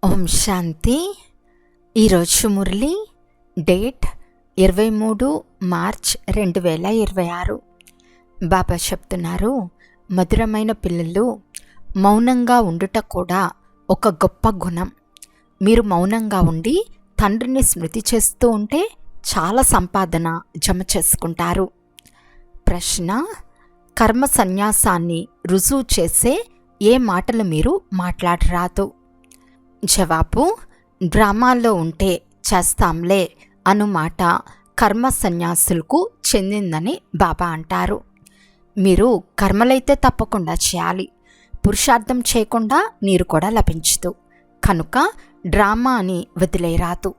ఓం శాంతి. ఈరోజు Murali date 23 March 2026. బాబా చెప్తున్నారు, మధురమైన పిల్లలు, మౌనంగా ఉండుట కూడా ఒక గొప్ప గుణం. మీరు మౌనంగా ఉండి తండ్రిని స్మృతి చేస్తూ ఉంటే చాలా సంపాదన జమ చేసుకుంటారు. ప్రశ్న: కర్మ సన్యాసాన్ని రుజువు చేసే ఏ మాటలు మీరు మాట్లాడరాదు? జవాబు: డ్రామాల్లో ఉంటే చేస్తాంలే అను మాట కర్మ సన్యాసులకు చెందిందని బాబా అంటారు. మీరు కర్మలైతే తప్పకుండా చేయాలి. పురుషార్థం చేయకుండా నీరు కూడా లభించదు. కనుక డ్రామా అని వదిలేరాదు.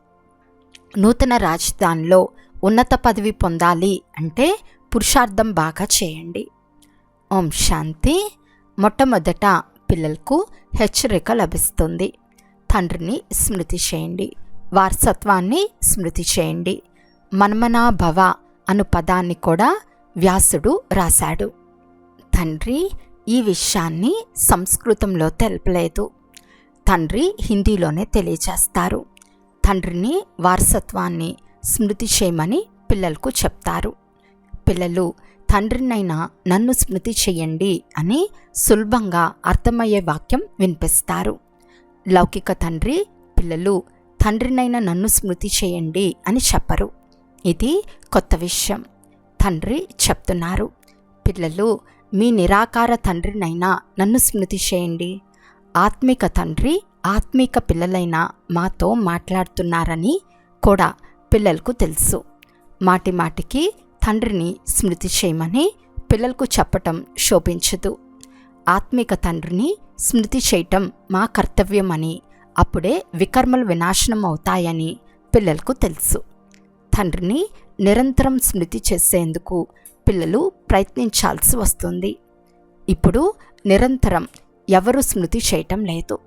నూతన రాజధానిలో ఉన్నత పదవి పొందాలి అంటే పురుషార్థం బాగా చేయండి. ఓం శాంతి. మొట్టమొదట పిల్లలకు హెచ్చరిక లభిస్తుంది. తండ్రిని స్మృతి చేయండి, వారసత్వాన్ని స్మృతి చేయండి. మన్మనా భవ అను పదాన్ని కూడా వ్యాసుడు రాశాడు. తండ్రి ఈ విషయాన్ని సంస్కృతంలో తెలపలేదు. తండ్రి హిందీలోనే తెలియచేస్తారు. తండ్రిని వారసత్వాన్ని స్మృతి చేయమని పిల్లలకు చెప్తారు. పిల్లలు తండ్రినైనా నన్ను స్మృతి చేయండి అని సులభంగా అర్థమయ్యే వాక్యం వినిపిస్తారు. లౌకిక తండ్రి పిల్లలు తండ్రినైనా నన్ను స్మృతి చేయండి అని చెప్పరు. ఇది కొత్త విషయం. తండ్రి చెప్తున్నారు, పిల్లలు మీ నిరాకార తండ్రినైనా నన్ను స్మృతి చేయండి. ఆత్మిక తండ్రి ఆత్మిక పిల్లలైన మాతో మాట్లాడుతున్నారని కూడా పిల్లలకు తెలుసు. మాటి మాటికి తండ్రిని స్మృతి చేయమని పిల్లలకు చెప్పటం శోభించదు. ఆత్మిక తండ్రిని స్మృతి చేయటం మా కర్తవ్యమని, అప్పుడే వికర్మలు వినాశనం అవుతాయని పిల్లలకు తెలుసు. తండ్రిని నిరంతరం స్మృతి చేసేందుకు పిల్లలు ప్రయత్నించాల్సి వస్తుంది. ఇప్పుడు నిరంతరం ఎవరు స్మృతి చేయటం లేదు.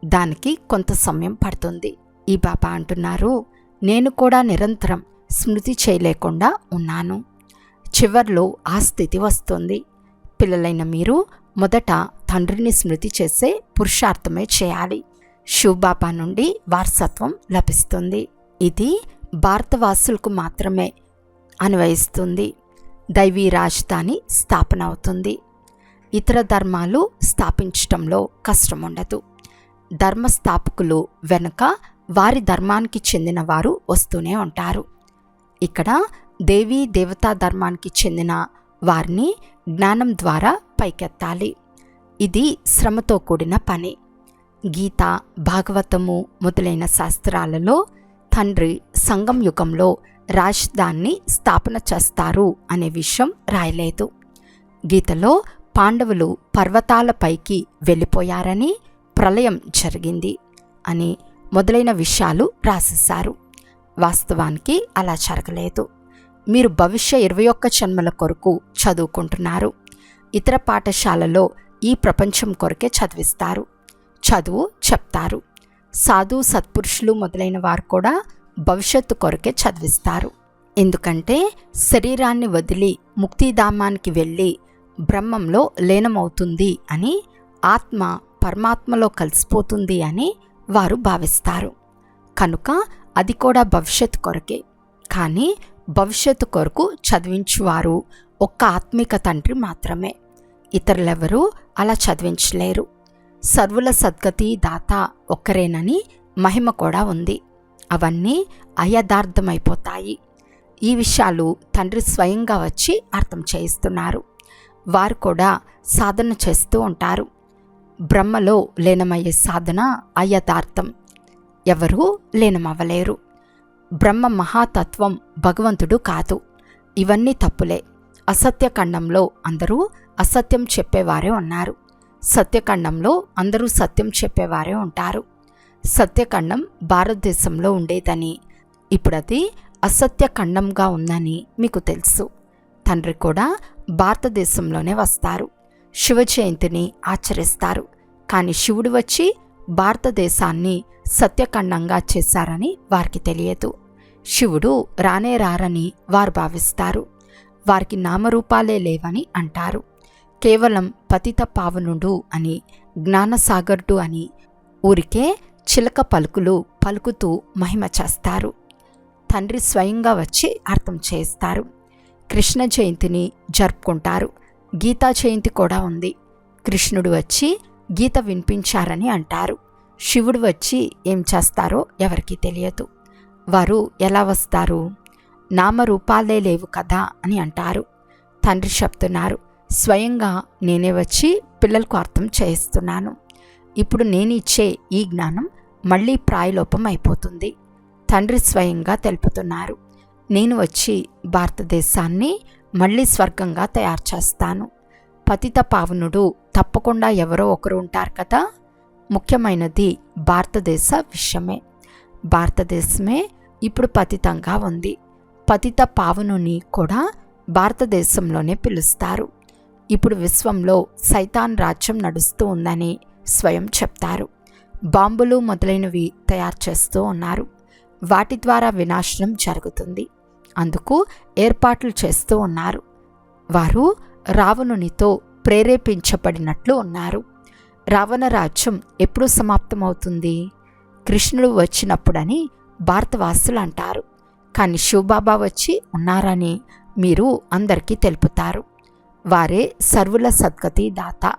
దానికి కొంత సమయం పడుతుంది. ఈ బాబా అంటున్నారు, నేను కూడా నిరంతరం స్మృతి చేయలేకుండా ఉన్నాను. చివర్లో ఆ స్థితి వస్తుంది. పిల్లలైన మీరు మొదట తండ్రిని స్మృతి చేసే పురుషార్థమే చేయాలి. శివబాబా నుండి వారసత్వం లభిస్తుంది. ఇది భారతవాసులకు మాత్రమే అన్వయిస్తుంది. దైవీ రాజధాని స్థాపన అవుతుంది. ఇతర ధర్మాలు స్థాపించటంలో కష్టం ఉండదు. ధర్మస్థాపకులు వెనుక వారి ధర్మానికి చెందిన వారు వస్తూనే ఉంటారు. ఇక్కడ దేవీ దేవతా ధర్మానికి చెందిన వారిని జ్ఞానం ద్వారా పైకెత్తాలి. ఇది శ్రమతో కూడిన పని. గీత, భాగవతము మొదలైన శాస్త్రాలలో తండ్రి సంగం యుగంలో రాజధానిని స్థాపన చేస్తారు అనే విషయం రాయలేదు. గీతలో పాండవులు పర్వతాలపైకి వెళ్ళిపోయారని, ప్రళయం జరిగింది అని మొదలైన విషయాలు రాసేశారు. వాస్తవానికి అలా జరగలేదు. మీరు భవిష్య 21 జన్మల కొరకు చదువుకుంటున్నారు. ఇతర పాఠశాలలో ఈ ప్రపంచం కొరకే చదివిస్తారు, చదువు చెప్తారు. సాధు సత్పురుషులు మొదలైన వారు కూడా భవిష్యత్తు కొరకే చదివిస్తారు. ఎందుకంటే శరీరాన్ని వదిలి ముక్తిధామానికి వెళ్ళి బ్రహ్మంలో లీనమవుతుంది అని, ఆత్మ పరమాత్మలో కలిసిపోతుంది అని వారు భావిస్తారు. కనుక అది కూడా భవిష్యత్తు కొరకే. కానీ భవిష్యత్తు కొరకు చదివించువారు ఒక్క ఆత్మిక తండ్రి మాత్రమే. ఇతరులెవరూ అలా చదివించలేరు. సర్వుల సద్గతి దాత ఒక్కరేనని మహిమ కూడా ఉంది. అవన్నీ అయథార్థమైపోతాయి. ఈ విషయాలు తండ్రి స్వయంగా వచ్చి అర్థం చేయిస్తున్నారు. వారు కూడా సాధన చేస్తూ ఉంటారు. బ్రహ్మలో లీనమయ్యే సాధన అయథార్థం. ఎవరూ లీనమవ్వలేరు. బ్రహ్మ మహాతత్వం భగవంతుడు కాదు. ఇవన్నీ తప్పులే. అసత్యఖండంలో అందరూ అసత్యం చెప్పేవారే ఉన్నారు. సత్యఖండంలో అందరూ సత్యం చెప్పేవారే ఉంటారు. సత్యఖండం భారతదేశంలో ఉండేదని, ఇప్పుడు అది అసత్యఖండంగా ఉందని మీకు తెలుసు. తండ్రి కూడా భారతదేశంలోనే వస్తారు. శివ జయంతిని ఆచరిస్తారు. కానీ శివుడు వచ్చి భారతదేశాన్ని సత్యఖండంగా చేశారని వారికి తెలియదు. శివుడు రానే రారని వారు భావిస్తారు. వారికి నామరూపాలే లేవని అంటారు. కేవలం పతిత పావనుడు అని, జ్ఞానసాగరుడు అని ఊరికే చిలక పలుకులు పలుకుతూ మహిమ చేస్తారు. తండ్రి స్వయంగా వచ్చి అర్థం చేస్తారు. కృష్ణ జయంతిని జరుపుకుంటారు. గీతా జయంతి కూడా ఉంది. కృష్ణుడు వచ్చి గీత వినిపించారని అంటారు. శివుడు వచ్చి ఏం చేస్తారో ఎవరికీ తెలియదు. వారు ఎలా వస్తారు? నామరూపాలే లేవు కదా అని అంటారు. తండ్రి చెప్తున్నారు, స్వయంగా నేనే వచ్చి పిల్లలకు అర్థం చేయిస్తున్నాను. ఇప్పుడు నేను ఇచ్చే ఈ జ్ఞానం మళ్ళీ ప్రాయలోపం అయిపోతుంది. తండ్రి స్వయంగా తెలుపుతున్నారు, నేను వచ్చి భారతదేశాన్ని మళ్ళీ స్వర్గంగా తయారు చేస్తాను. పతిత పావనుడు తప్పకుండా ఎవరో ఒకరు ఉంటారు కదా. ముఖ్యమైనది భారతదేశ విషయమే. భారతదేశమే ఇప్పుడు పతితంగా ఉంది. పతిత పావనుని కూడా భారతదేశంలోనే పిలుస్తారు. ఇప్పుడు విశ్వంలో సైతాన్ రాజ్యం నడుస్తూ ఉందని స్వయం చెప్తారు. బాంబులు మొదలైనవి తయారు చేస్తూ ఉన్నారు. వాటి ద్వారా వినాశనం జరుగుతుంది. అందుకు ఏర్పాట్లు చేస్తూ ఉన్నారు. వారు రావణునితో ప్రేరేపించబడినట్లు ఉన్నారు. రావణ రాజ్యం ఎప్పుడు సమాప్తమవుతుంది? కృష్ణుడు వచ్చినప్పుడని భారతవాసులు అంటారు. కానీ శివబాబా వచ్చి ఉన్నారని మీరు అందరికీ తెలుపుతారు. వారే సర్వుల సద్గతి దాత.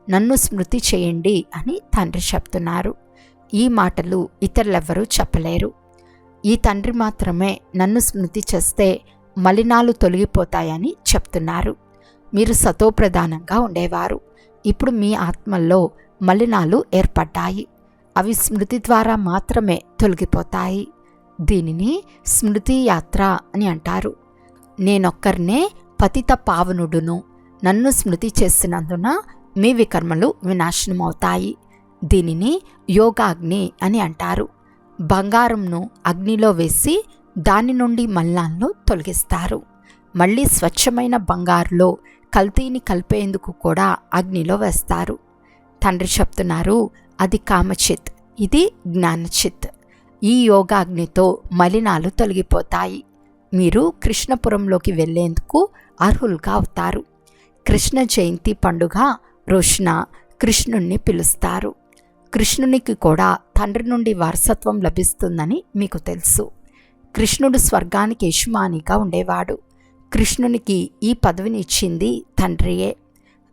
నన్ను స్మృతి చేయండి అని తండ్రి చెప్తున్నారు. ఈ మాటలు ఇతరులెవ్వరూ చెప్పలేరు. ఈ తండ్రి మాత్రమే నన్ను స్మృతి చేస్తే మలినాలు తొలగిపోతాయని చెప్తున్నారు. మీరు సతోప్రధానంగా ఉండేవారు. ఇప్పుడు మీ ఆత్మల్లో మలినాలు ఏర్పడ్డాయి. అవి స్మృతి ద్వారా మాత్రమే తొలగిపోతాయి. దీనిని స్మృతి యాత్ర అని అంటారు. నేనొక్కరినే పతిత పావనుడును. నన్ను స్మృతి చేసినందున మీ వికర్మలు వినాశనమవుతాయి. దీనిని యోగాగ్ని అని అంటారు. బంగారంను అగ్నిలో వేసి దాని నుండి మలినాలను తొలగిస్తారు. మళ్ళీ స్వచ్ఛమైన బంగారులో కల్తీని కలిపేందుకు కూడా అగ్నిలో వేస్తారు. తండ్రి చెప్తున్నారు, అది కామచిత్, ఇది జ్ఞానచిత్. ఈ యోగాగ్నితో మలినాలు తొలగిపోతాయి. మీరు కృష్ణపురంలోకి వెళ్లేందుకు అర్హులుగా అవుతారు. కృష్ణ జయంతి పండుగ రోజున కృష్ణుణ్ణి పిలుస్తారు. కృష్ణునికి కూడా తండ్రి నుండి వారసత్వం లభిస్తుందని మీకు తెలుసు. కృష్ణుడు స్వర్గానికి యజమానిగా ఉండేవాడు. కృష్ణునికి ఈ పదవిని ఇచ్చింది తండ్రియే.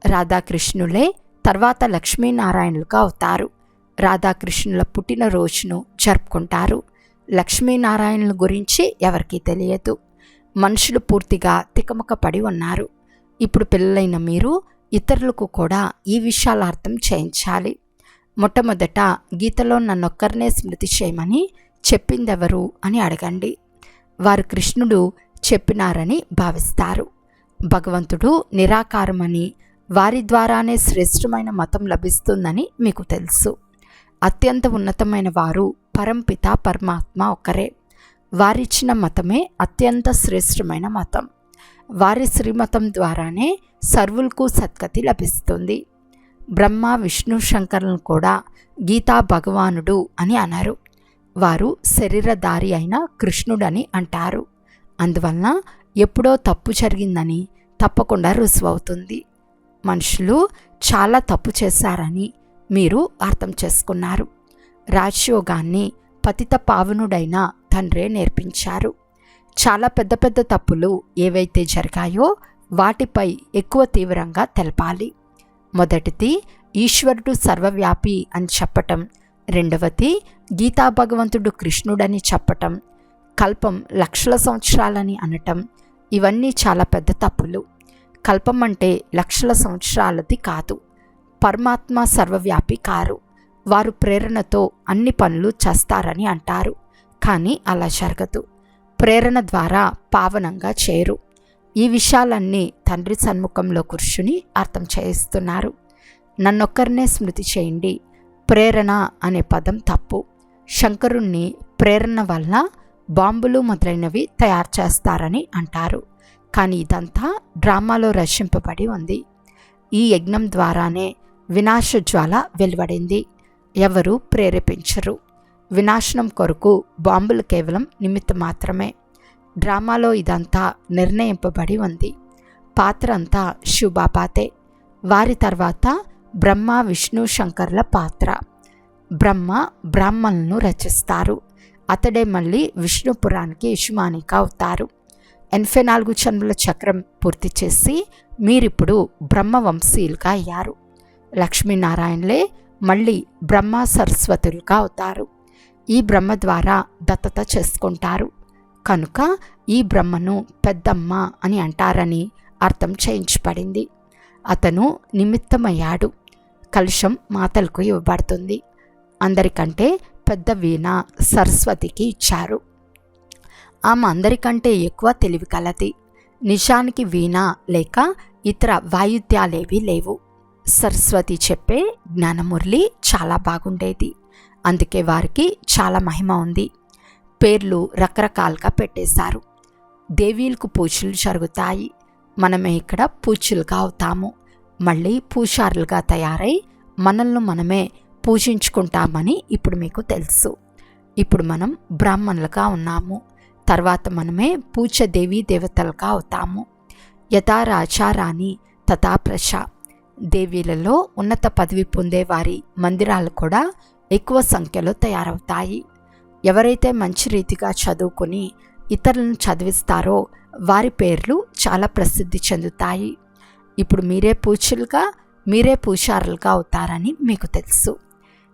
రాధాకృష్ణులే తర్వాత లక్ష్మీనారాయణులుగా అవుతారు. రాధాకృష్ణుల పుట్టినరోజును జరుపుకుంటారు. లక్ష్మీనారాయణుల గురించి ఎవరికీ తెలియదు. మనుషులు పూర్తిగా తికమక పడి ఉన్నారు. ఇప్పుడు పిల్లలైన మీరు ఇతరులకు కూడా ఈ విషయాల అర్థం చేయించాలి. మొట్టమొదట గీతలో నన్నొక్కరినే స్మృతి చేయమని చెప్పిందెవరు అని అడగండి. వారు కృష్ణుడు చెప్పినారని భావిస్తారు. భగవంతుడు నిరాకారమని, వారి ద్వారానే శ్రేష్టమైన మతం లభిస్తుందని మీకు తెలుసు. అత్యంత ఉన్నతమైన వారు పరంపిత పరమాత్మ ఒక్కరే. వారిచ్చిన మతమే అత్యంత శ్రేష్టమైన మతం. వారి శ్రీమతం ద్వారానే సర్వులకు సద్గతి లభిస్తుంది. బ్రహ్మ విష్ణు శంకరులను కూడా గీతా భగవానుడు అని అనరు. వారు శరీరధారి అయిన కృష్ణుడని అంటారు. అందువలన ఎప్పుడో తప్పు జరిగిందని తప్పకుండా రుజువవుతుంది. మనుషులు చాలా తప్పు చేశారని మీరు అర్థం చేసుకున్నారు. రాజయోగాన్ని పతిత పావనుడైన తండ్రే నేర్పించారు. చాలా పెద్ద పెద్ద తప్పులు ఏవైతే జరిగాయో వాటిపై ఎక్కువ తీవ్రంగా తెలపాలి. మొదటిది ఈశ్వరుడు సర్వవ్యాపి అని చెప్పటం. రెండవది గీతా భగవంతుడు కృష్ణుడని చెప్పటం. కల్పం లక్షల సంవత్సరాలని అనటం. ఇవన్నీ చాలా పెద్ద తప్పులు. కల్పం అంటే లక్షల సంవత్సరాలది కాదు. పరమాత్మ సర్వవ్యాపి కారు. వారు ప్రేరణతో అన్ని పనులు చేస్తారని అంటారు. కానీ అలా జరగదు. ప్రేరణ ద్వారా పావనంగా చేరు. ఈ విషయాలన్నీ తండ్రి సన్ముఖంలో కూర్చుని అర్థం చేయిస్తున్నారు. నన్నొక్కరినే స్మృతి చేయండి. ప్రేరణ అనే పదం తప్పు. శంకరుణ్ణి ప్రేరణ వల్ల బాంబులు మొదలైనవి తయారు చేస్తారని అంటారు. కానీ ఇదంతా డ్రామాలో రచింపబడి ఉంది. ఈ యజ్ఞం ద్వారానే వినాశ జ్వాల వెలువడింది. ఎవరు ప్రేరేపించరు. వినాశనం కొరకు బాంబులు కేవలం నిమిత్తం మాత్రమే. డ్రామాలో ఇదంతా నిర్ణయింపబడి ఉంది. పాత్ర అంతా శివబాబాతే. వారి తర్వాత బ్రహ్మ విష్ణు శంకర్ల పాత్ర. బ్రహ్మ బ్రాహ్మణులను రచిస్తారు. అతడే మళ్ళీ విష్ణుపురానికి యజమానిగా అవుతారు. 84 జన్మల చక్రం పూర్తి చేసి మీరిప్పుడు బ్రహ్మవంశీయులుగా అయ్యారు. లక్ష్మీనారాయణలే మళ్ళీ బ్రహ్మ సరస్వతులుగా అవుతారు. ఈ బ్రహ్మ ద్వారా దత్తత చేసుకుంటారు. కనుక ఈ బ్రహ్మను పెద్దమ్మ అని అంటారని అర్థం చేయించబడింది. అతను నిమిత్తమయ్యాడు. కలుషం మాతలకు ఇవ్వబడుతుంది. అందరికంటే పెద్ద వీణ సరస్వతికి ఇచ్చారు. ఆమె అందరికంటే ఎక్కువ తెలివి కలది. నిజానికి వీణ లేక ఇతర వాయిద్యాలేవీ లేవు. సరస్వతి చెప్పే జ్ఞానమురళి చాలా బాగుండేది. అందుకే వారికి చాలా మహిమ ఉంది. పేర్లు రకరకాలుగా పెట్టేశారు. దేవీలకు పూజలు జరుగుతాయి. మనమే ఇక్కడ పూజలుగా అవుతాము. మళ్ళీ పూజారులుగా తయారై మనల్ని మనమే పూజించుకుంటామని ఇప్పుడు మీకు తెలుసు. ఇప్పుడు మనం బ్రాహ్మణులుగా ఉన్నాము. తర్వాత మనమే పూజ దేవీ దేవతలుగా అవుతాము. యథా రాజా రాణి తథా ప్రజ. దేవీలలో ఉన్నత పదవి పొందేవారి మందిరాలు కూడా ఎక్కువ సంఖ్యలో తయారవుతాయి. ఎవరైతే మంచి రీతిగా చదువుకుని ఇతరులను చదివిస్తారో వారి పేర్లు చాలా ప్రసిద్ధి చెందుతాయి. ఇప్పుడు మీరే పూజలుగా మీరే పూజారులుగా అవుతారని మీకు తెలుసు.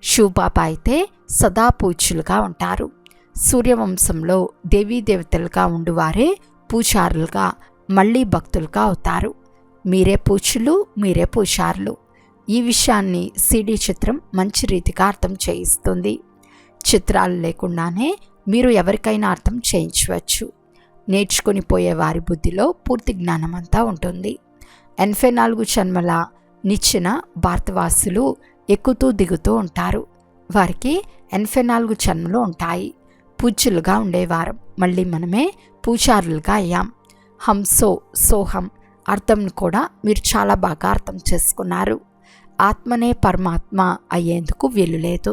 శివబాబా అయితే సదా పూజ్యులుగా ఉంటారు. సూర్యవంశంలో దేవీ దేవతలుగా ఉండువారే పూజారులుగా మళ్ళీ భక్తులుగా అవుతారు. మీరే పూజ్యులు, మీరే పూజారులు. ఈ విషయాన్ని సిడి చిత్రం మంచి రీతిగా అర్థం చేయిస్తుంది. చిత్రాలు లేకుండానే మీరు ఎవరికైనా అర్థం చేయించవచ్చు. నేర్చుకుని పోయే వారి బుద్ధిలో పూర్తి జ్ఞానం అంతా ఉంటుంది. 84 జన్మల నిచ్చిన భారతవాసులు ఎక్కుతూ దిగుతూ ఉంటారు. వారికి 84 జన్మలు ఉంటాయి. పూజ్యులుగా ఉండేవారం మళ్ళీ మనమే పూజారులుగా అయ్యాం. హంసో సోహం అర్థంను కూడా మీరు చాలా బాగా అర్థం చేసుకున్నారు. ఆత్మనే పరమాత్మ అయ్యేందుకు వీలు లేదు.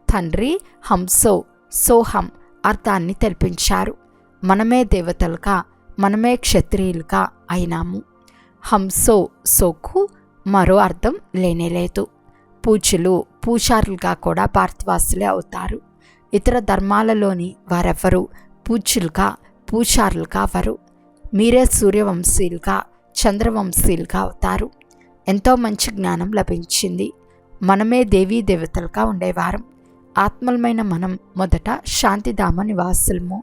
తండ్రి హంసో సోహం అర్థాన్ని తెలిపించారు. మనమే దేవతలుగా మనమే క్షత్రియులుగా అయినాము. హంసో సోకు మరో అర్థం లేనేలేదు. పూజ్యులు పూజారులుగా కూడా భారతవాసులే అవుతారు. ఇతర ధర్మాలలోని వారెవ్వరూ పూజ్యులుగా పూజారులుగా అవరు. మీరే సూర్యవంశీయులుగా చంద్రవంశీయులుగా అవుతారు. ఎంతో మంచి జ్ఞానం లభించింది. మనమే దేవీ దేవతలుగా ఉండేవారం. ఆత్మలమైన మనం మొదట శాంతిధామ నివాసులము.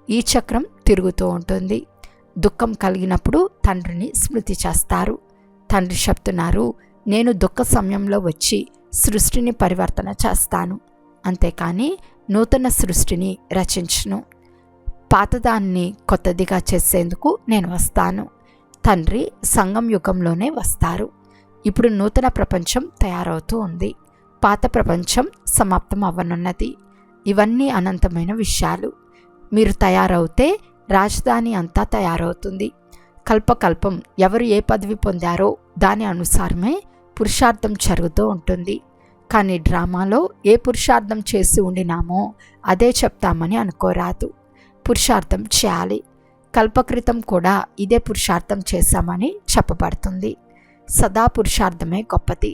ఈ చక్రం తిరుగుతూ ఉంటుంది. దుఃఖం కలిగినప్పుడు తండ్రిని స్మృతి చేస్తారు. తండ్రి చెప్తున్నారు, నేను దుఃఖ సమయంలో వచ్చి సృష్టిని పరివర్తన చేస్తాను, అంతేకాని నూతన సృష్టిని రచించను. పాతదాన్ని కొత్తదిగా చేసేందుకు నేను వస్తాను. తండ్రి సంగం యుగంలోనే వస్తారు. ఇప్పుడు నూతన ప్రపంచం తయారవుతూ ఉంది. పాత ప్రపంచం సమాప్తం అవ్వనున్నది. ఇవన్నీ అనంతమైన విషయాలు. మీరు తయారవుతే రాజధాని అంతా తయారవుతుంది. కల్పకల్పం ఎవరు ఏ పదవి పొందారో దాని అనుసారమే పురుషార్థం జరుగుతూ ఉంటుంది. కానీ డ్రామాలో ఏ పురుషార్థం చేసి ఉండినామో అదే చెప్తామని అనుకోరాదు. పురుషార్థం చేయాలి. కల్పకృతం కూడా ఇదే పురుషార్థం చేశామని చెప్పబడుతుంది. సదా పురుషార్థమే గొప్పది.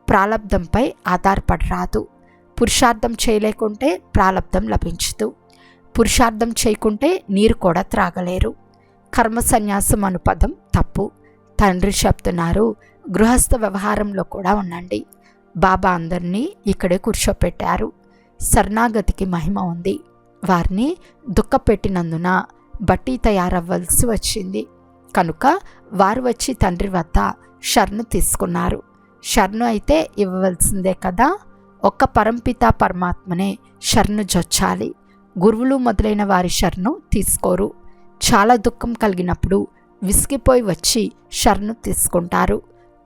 ప్రాలబ్ధంపై ఆధారపడరాదు. పురుషార్థం చేయలేకుంటే ప్రాలబ్ధం లభించదు. పురుషార్థం చేయకుంటే నీరు కూడా త్రాగలేరు. కర్మ సన్యాసం అను పదం తప్పు. తండ్రి చెప్తున్నారు, గృహస్థ వ్యవహారంలో కూడా ఉండండి. బాబా అందరినీ ఇక్కడే కూర్చోపెట్టారు. శరణాగతికి మహిమ ఉంది. వారిని దుఃఖపెట్టినందున బట్టి తయారవ్వాల్సి వచ్చింది. కనుక వారు వచ్చి తండ్రి వద్ద శరణు తీసుకున్నారు. శరణు అయితే ఇవ్వవలసిందే కదా. ఒక్క పరంపిత పరమాత్మనే శరణు జొచ్చాలి. గురువులు మొదలైన వారి శరణు తీసుకోరు. చాలా దుఃఖం కలిగినప్పుడు విసిగిపోయి వచ్చి శరణు తీసుకుంటారు.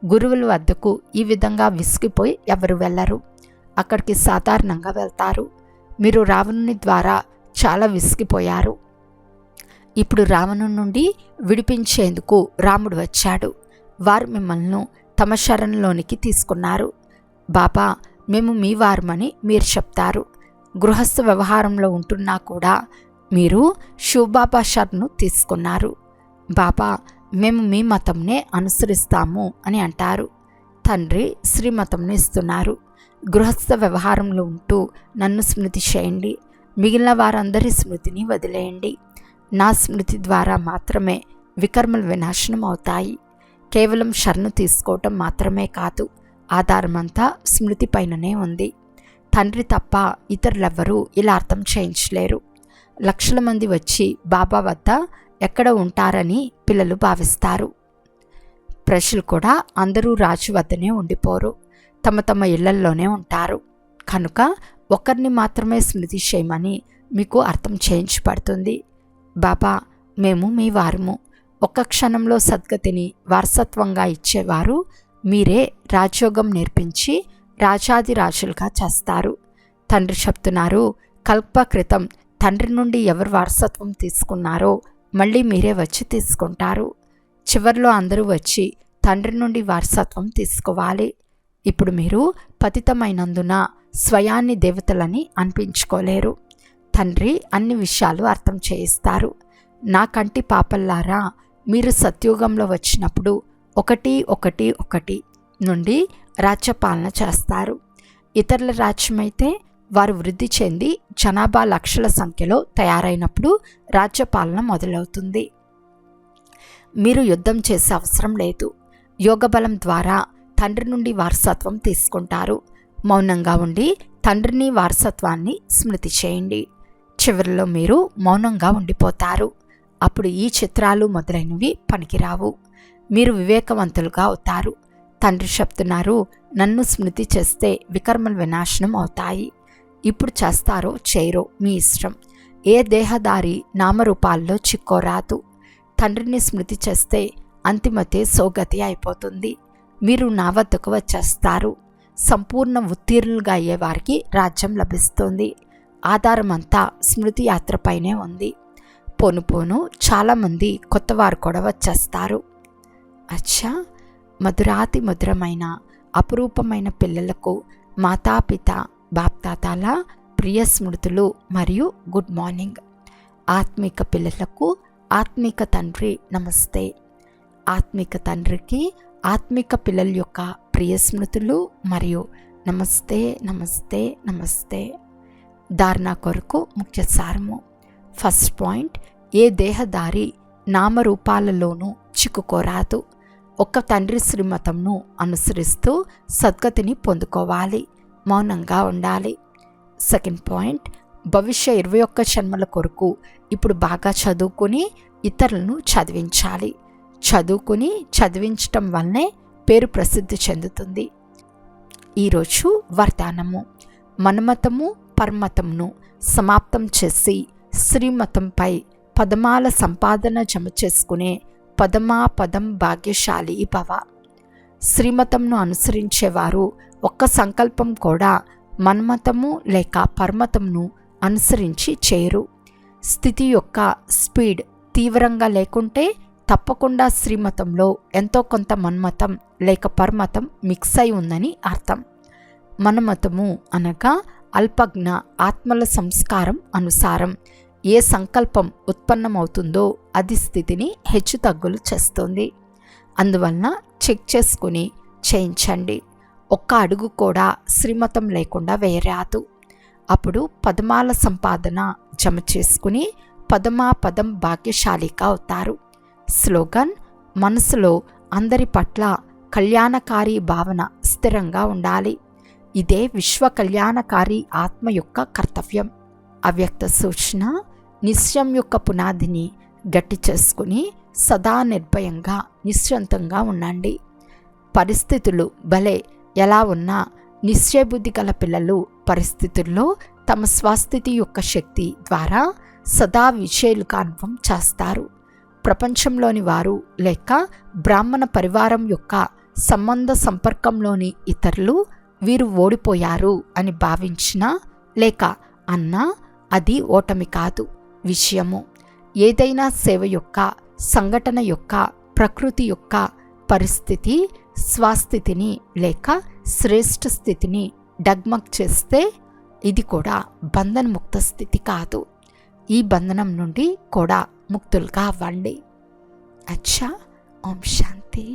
గురువుల వద్దకు ఈ విధంగా విసిగిపోయి ఎవరు వెళ్ళరు. అక్కడికి సాధారణంగా వెళ్తారు. మీరు రావణుని ద్వారా చాలా విసిగిపోయారు. ఇప్పుడు రావణుని నుండి విడిపించేందుకు రాముడు వచ్చాడు. వారు మిమ్మల్ని తమ శరణలోనికి తీసుకున్నారు. బాబా, మేము మీ వారమని మీరు చెప్తారు. గృహస్థ వ్యవహారంలో ఉంటున్నా కూడా మీరు శివబాబా శరణు తీసుకున్నారు. బాబా, మేము మీ మతంనే అనుసరిస్తాము అని అంటారు. తండ్రి శ్రీమతంను ఇస్తున్నారు. గృహస్థ వ్యవహారంలో ఉంటూ నన్ను స్మృతి చేయండి. మిగిలిన వారందరి స్మృతిని వదిలేయండి. నా స్మృతి ద్వారా మాత్రమే వికర్మలు వినాశనం అవుతాయి. కేవలం శరణు తీసుకోవటం మాత్రమే కాదు, ఆధారమంతా స్మృతి పైననే ఉంది. తండ్రి తప్ప ఇతరులెవ్వరూ ఇలా అర్థం చేయించలేరు. లక్షల మంది వచ్చి బాబా వద్ద ఎక్కడ ఉంటారని పిల్లలు భావిస్తారు. ప్రజలు కూడా అందరూ రాజు వద్దనే ఉండిపోరు, తమ తమ ఇళ్లల్లోనే ఉంటారు. కనుక ఒకరిని మాత్రమే స్మృతి చేయమని మీకు అర్థం చేయించబడుతుంది. బాబా, మేము మీ వారము. ఒక్క క్షణంలో సద్గతిని వారసత్వంగా ఇచ్చేవారు మీరే. రాజయోగం నేర్పించి రాజాది రాజులుగా చేస్తారు. తండ్రి చెప్తున్నారు, కల్ప క్రితం తండ్రి నుండి ఎవరు వారసత్వం తీసుకున్నారో మళ్ళీ మీరే వచ్చి తీసుకుంటారు. చివరిలో అందరూ వచ్చి తండ్రి నుండి వారసత్వం తీసుకోవాలి. ఇప్పుడు మీరు పతితమైనందున స్వయాన్ని దేవతలని అనిపించుకోలేరు. తండ్రి అన్ని విషయాలు అర్థం చేయిస్తారు. నా కంటి పాపల్లారా, మీరు సత్యుగంలో వచ్చినప్పుడు 1-1-1 నుండి రాజ్యపాలన చేస్తారు. ఇతరుల రాజ్యమైతే వారు వృద్ధి చెంది జనాభా లక్షల సంఖ్యలో తయారైనప్పుడు రాజ్యపాలన మొదలవుతుంది. మీరు యుద్ధం చేసే అవసరం లేదు. యోగబలం ద్వారా తండ్రి నుండి వారసత్వం తీసుకుంటారు. మౌనంగా ఉండి తండ్రిని వారసత్వాన్ని స్మృతి చేయండి. చివరిలో మీరు మౌనంగా ఉండిపోతారు. అప్పుడు ఈ చిత్రాలు మొదలైనవి పనికిరావు. మీరు వివేకవంతులుగా అవుతారు. తండ్రి చెప్తున్నారు, నన్ను స్మృతి చేస్తే వికర్మలు వినాశనం అవుతాయి. ఇప్పుడు చేస్తారో చేయరో మీ ఇష్టం. ఏ దేహదారి నామరూపాల్లో చిక్కోరాదు. తండ్రిని స్మృతి చేస్తే అంతిమతే సోగతి అయిపోతుంది. మీరు నా వద్దకు వచ్చేస్తారు. సంపూర్ణ ఉత్తీర్ణులుగా అయ్యే వారికి రాజ్యం లభిస్తుంది. ఆధారమంతా స్మృతి యాత్రపైనే ఉంది. పోను పోను చాలామంది కొత్తవారు కూడా వచ్చేస్తారు. అచ్చా, మధురాతి మధురమైన అపురూపమైన పిల్లలకు మాతాపిత బాప్తాతాల ప్రియ స్మృతులు మరియు గుడ్ మార్నింగ్. ఆత్మిక పిల్లలకు ఆత్మిక తండ్రి నమస్తే. ఆత్మిక తండ్రికి ఆత్మిక పిల్లల యొక్క ప్రియ స్మృతులు మరియు నమస్తే నమస్తే నమస్తే. ధారణ కొరకు ముఖ్య సారము. ఫస్ట్ పాయింట్, ఏ దేహదారి నామరూపాలలోనూ చిక్కుకోరాదు. ఒక్క తండ్రి శ్రీమతంను అనుసరిస్తూ సద్గతిని పొందుకోవాలి. మౌనంగా ఉండాలి. సెకండ్ పాయింట్, భవిష్య 21 జన్మల కొరకు ఇప్పుడు బాగా చదువుకుని ఇతరులను చదివించాలి. చదివించటం వల్లనే పేరు ప్రసిద్ధి చెందుతుంది. ఈరోజు వరదానము. మన్మతము పరమతమును సమాప్తం చేసి శ్రీమతంపై పదమాల సంపాదన జమ చేసుకునే పదం భాగ్యశాలి భవ. శ్రీమతంను అనుసరించేవారు ఒక్క సంకల్పం కూడా మన్మతము లేక పరమతంను అనుసరించి చేయరు. స్థితి యొక్క స్పీడ్ తీవ్రంగా లేకుంటే తప్పకుండా శ్రీమతంలో ఎంతో కొంత మన్మతం లేక పరమతం మిక్స్ అయి ఉందని అర్థం. మన్మతము అనగా అల్పజ్ఞ ఆత్మల సంస్కారం అనుసారం ఏ సంకల్పం ఉత్పన్నమవుతుందో అది స్థితిని హెచ్చుతగ్గులు చేస్తుంది. అందువలన చెక్ చేసుకుని చేయించండి. ఒక్క అడుగు కూడా శ్రీమతం లేకుండా వేయరాదు. అప్పుడు పదమాల సంపాదన జమ చేసుకుని పదం భాగ్యశాలిగా అవుతారు. స్లోగన్: మనసులో అందరి పట్ల కళ్యాణకారి భావన స్థిరంగా ఉండాలి. ఇదే విశ్వ కళ్యాణకారి ఆత్మ యొక్క కర్తవ్యం. అవ్యక్త సూచన: నిశ్చయం యొక్క పునాదిని గట్టి చేసుకుని సదా నిర్భయంగా నిశ్చంతంగా ఉండండి. పరిస్థితులు భలే ఎలా ఉన్నా నిశ్చయబుద్ధి గల పిల్లలు పరిస్థితుల్లో తమ స్వస్థితి యొక్క శక్తి ద్వారా సదా విజయులుగా అనుభవం చేస్తారు. ప్రపంచంలోని వారు లేక బ్రాహ్మణ పరివారం యొక్క సంబంధ సంపర్కంలోని ఇతరులు వీరు ఓడిపోయారు అని భావించినా లేక అన్నా అది ఓటమి కాదు, విషయము. ఏదైనా సేవ యొక్క సంఘటన యొక్క ప్రకృతి యొక్క పరిస్థితి స్వస్థితిని లేక శ్రేష్ఠ స్థితిని డగ్మగ్ చేస్తే ఇది కూడా బంధనముక్త స్థితి కాదు. ఈ బంధనం నుండి కూడా ముక్తులుగా అవ్వండి. అచ్చా, ఓం శాంతి.